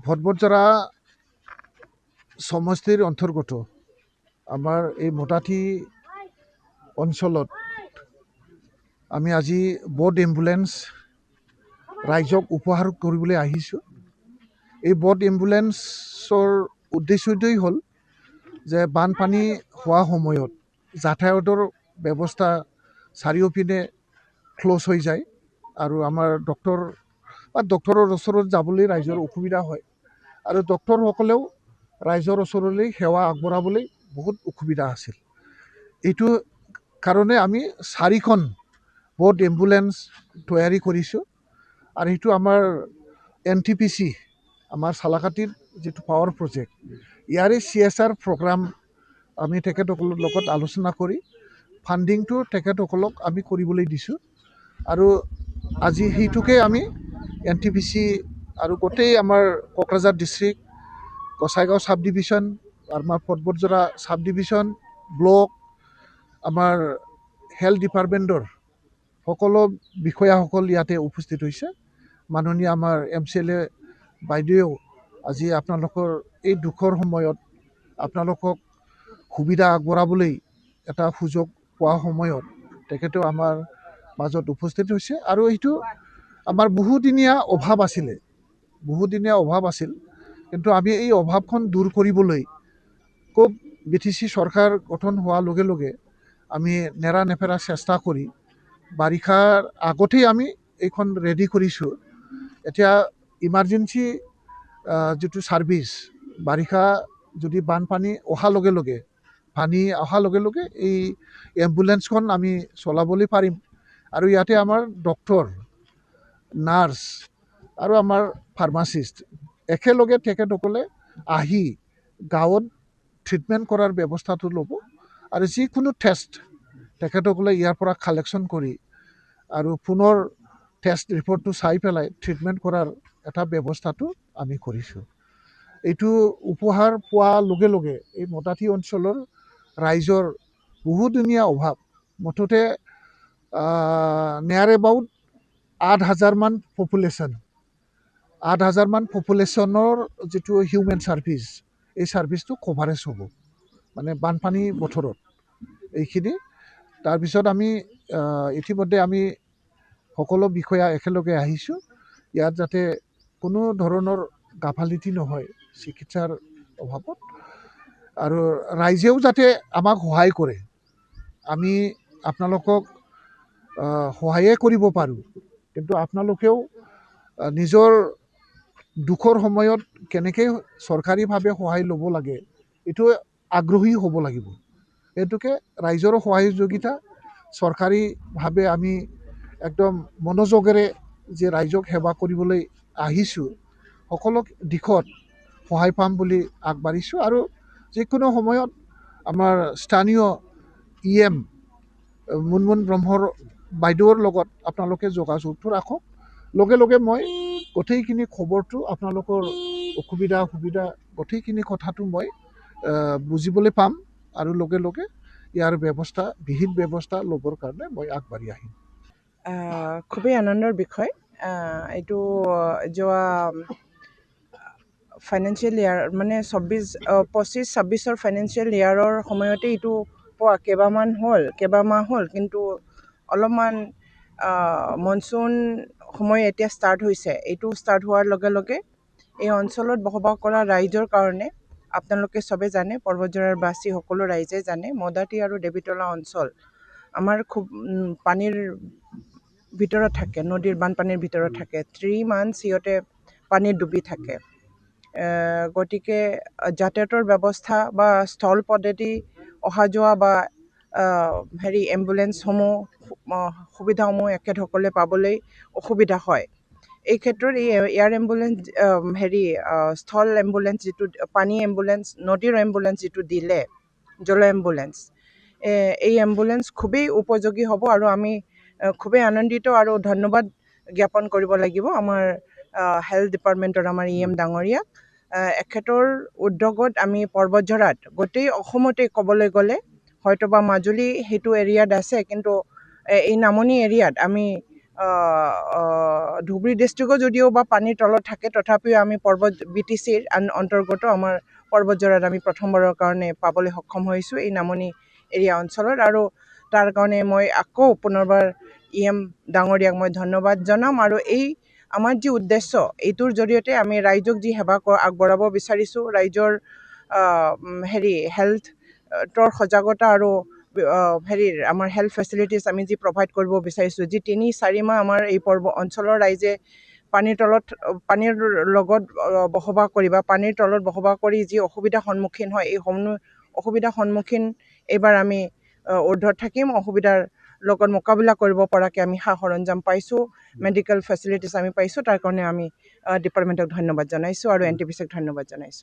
ভটবৰজৰা সমষ্টিৰ অন্তৰ্গত আমাৰ এই মটাঠি অঞ্চলত আমি আজি বড এম্বুলেন্স ৰাইজক উপহাৰ কৰিবলৈ আহিছোঁ। এই বড এম্বুলেন্সৰ উদ্দেশ্যটোই হ'ল যে বানপানী হোৱা সময়ত যাতায়াতৰ ব্যৱস্থা চাৰিওপিনে ক্ল'জ হৈ যায় আৰু আমাৰ ডক্টৰৰ ওচৰত যাবলৈ ৰাইজৰ অসুবিধা হয় আৰু ডক্টৰসকলেও ৰাইজৰ ওচৰলৈ সেৱা আগবঢ়াবলৈ বহুত অসুবিধা আছিল। এইটো কাৰণে আমি 4খন বড এম্বুলেন্স তৈয়াৰী কৰিছোঁ আৰু সেইটো আমাৰ NTPC আমাৰ চালাকাটিৰ যিটো পাৱাৰ প্ৰজেক্ট ইয়াৰে CSR প্ৰগ্ৰাম আমি তেখেতসকলৰ লগত আলোচনা কৰি ফাণ্ডিংটো তেখেতসকলক আমি কৰিবলৈ দিছোঁ আৰু আজি সেইটোকে আমি NTPC আৰু গোটেই আমাৰ Kokrajhar district Gossaigaon sub division আমাৰ ভটবৰজৰা সাব ডিভিজন ব্লক আমাৰ হেল্থ ডিপাৰ্টমেণ্টৰ সকলো বিষয়াসকল ইয়াতে উপস্থিত হৈছে। মাননীয় আমাৰ MCLA বাইদেৱেও আজি আপোনালোকৰ এই দুখৰ সময়ত আপোনালোকক সুবিধা আগবঢ়াবলৈ এটা সুযোগ পোৱা সময়ত তেখেতেও আমাৰ মাজত উপস্থিত হৈছে আৰু এইটো আমাৰ বহুদিনীয়া অভাৱ আছিল কিন্তু আমি এই অভাৱখন দূৰ কৰিবলৈ খুব BTC চৰকাৰ গঠন হোৱাৰ লগে লগে আমি নেৰা নেপেৰা চেষ্টা কৰি বাৰিষাৰ আগতেই আমি এইখন ৰেডি কৰিছোঁ। এতিয়া ইমাৰ্জেঞ্চি যিটো ছাৰ্ভিচ বাৰিষা যদি বানপানী অহাৰ লগে লগে এই এম্বুলেন্সখন আমি চলাবলৈ পাৰিম আৰু ইয়াতে আমাৰ ডক্টৰ নাৰ্ছ আৰু আমাৰ ফাৰ্মাচিষ্ট একেলগে তেখেতসকলে আহি গাঁৱত ট্ৰিটমেণ্ট কৰাৰ ব্যৱস্থাটো ল'ব আৰু যিকোনো টেষ্ট তেখেতসকলে ইয়াৰ পৰা কালেকশ্যন কৰি আৰু পুনৰ টেষ্ট ৰিপৰ্টটো চাই পেলাই ট্ৰিটমেণ্ট কৰাৰ এটা ব্যৱস্থাটো আমি কৰিছোঁ। এইটো উপহাৰ পোৱাৰ লগে লগে এই মটাঠি অঞ্চলৰ ৰাইজৰ বহুদিনীয়া অভাৱ মুঠতে নিয়াৰ এবাউট 8,000মান পপুলেশ্যনৰ যিটো হিউমেন ছাৰ্ভিচ এই ছাৰ্ভিচটো কভাৰেজ হ'ব মানে বানপানী বতৰত এইখিনি। তাৰপিছত আমি ইতিমধ্যে আমি সকলো বিষয়া একেলগে আহিছোঁ ইয়াত যাতে কোনো ধৰণৰ গাফালিতি নহয় চিকিৎসাৰ অভাৱত আৰু ৰাইজেও যাতে আমাক সহায় কৰে আমি আপোনালোকক সহায়ে কৰিব পাৰোঁ কিন্তু আপোনালোকেও নিজৰ দুখৰ সময়ত কেনেকৈ চৰকাৰীভাৱে সহায় ল'ব লাগে এইটো আগ্ৰহী হ'ব লাগিব। এইটোকে ৰাইজৰো সহযোগিতা চৰকাৰীভাৱে আমি একদম মনোযোগেৰে যে ৰাইজক সেৱা কৰিবলৈ আহিছোঁ সকলো দিশত সহায় পাম বুলি আগবাঢ়িছোঁ আৰু যিকোনো সময়ত আমাৰ স্থানীয় EM মুনমুন ব্ৰহ্মৰ বাইদেউৰ লগত আপোনালোকে যোগাযোগটো ৰাখক। লগে লগে মই গোটেইখিনি খবৰটো আপোনালোকৰ অসুবিধা সুবিধা গোটেইখিনি কথাটো মই বুজিবলৈ পাম আৰু লগে লগে ইয়াৰ বিহিত ব্যৱস্থা ল'বৰ কাৰণে মই আগবাঢ়ি আহিম। খুবেই আনন্দৰ বিষয়। এইটো যোৱা ফাইনেন্সিয়েল ইয়াৰ মানে 25-26 ফাইনেন্সিয়েল ইয়াৰৰ সময়তে এইটো পোৱা কেইবামাহ হ'ল কিন্তু অলপমান মনচুন সময় এতিয়া ষ্টাৰ্ট হৈছে। এইটো ষ্টাৰ্ট হোৱাৰ লগে লগে এই অঞ্চলত বসবাস কৰা ৰাইজৰ কাৰণে আপোনালোকে চবে জানে পৰ্বতজৰাৰ বাসী সকলো ৰাইজে জানে মদাঠি আৰু দেৱীতলা অঞ্চল আমাৰ খুব পানীৰ ভিতৰত থাকে, নদীৰ বানপানীৰ ভিতৰত থাকে। 3 months সিহঁতে পানীত ডুবি থাকে। গতিকে যাতায়াতৰ ব্যৱস্থা বা স্থল পদ্ধতি অহা যোৱা বা এম্বুলেন্সসমূহ সুবিধাসমূহ এখেতসকলে পাবলৈ অসুবিধা হয়। এই ক্ষেত্ৰত এই এয়াৰ এম্বুলেন্স স্থল এম্বুলেন্স যিটো পানী এম্বুলেন্স নদীৰ এম্বুলেন্স যিটো দিলে জল এম্বুলেন্স এই এম্বুলেন্স খুবেই উপযোগী হ'ব আৰু আমি খুবেই আনন্দিত আৰু ধন্যবাদ জ্ঞাপন কৰিব লাগিব আমাৰ হেল্থ ডিপাৰ্টমেণ্টৰ আমাৰ EM ডাঙৰীয়াক। এখেতৰ উদ্যোগত আমি পৰ্বতজৰাত গোটেই অসমতে ক'বলৈ গ'লে হয়তো বা মাজুলী সেইটো এৰিয়াত আছে কিন্তু এই নামনি এৰিয়াত আমি ধুবুৰী ডিষ্ট্ৰিক্টৰ যদিও বা পানীৰ তলত থাকে, তথাপিও আমি BTCৰ অন্তৰ্গত আমাৰ পৰ্বতজোৰাত আমি প্ৰথমবাৰৰ কাৰণে পাবলৈ সক্ষম হৈছোঁ এই নামনি এৰিয়া অঞ্চলত। আৰু তাৰ কাৰণে মই আকৌ পুনৰবাৰ EM ডাঙৰীয়াক মই ধন্যবাদ জনাম। আৰু এই আমাৰ যি উদ্দেশ্য, এইটোৰ জৰিয়তে আমি ৰাইজক যি সেৱা আগবঢ়াব বিচাৰিছোঁ, ৰাইজৰ হেল্থৰ সজাগতা আৰু আমাৰ হেল্থ ফেচিলিটিছ আমি যি প্ৰভাইড কৰিব বিচাৰিছোঁ, যি 3-4 মাহ আমাৰ এই অঞ্চলৰ ৰাইজে পানীৰ লগত বসবাস কৰি বা পানীৰ তলত বসবাস কৰি যি অসুবিধাৰ সন্মুখীন হয়, এই অসুবিধাৰ সন্মুখীন এইবাৰ আমি ঊৰ্ধত থাকিম। অসুবিধাৰ লগত মোকাবিলা কৰিব পৰাকৈ আমি সা সৰঞ্জাম পাইছোঁ, মেডিকেল ফেচিলিটিছ আমি পাইছোঁ। তাৰ কাৰণে আমি ডিপাৰ্টমেণ্টক ধন্যবাদ জনাইছোঁ আৰু NTPCক ধন্যবাদ জনাইছোঁ।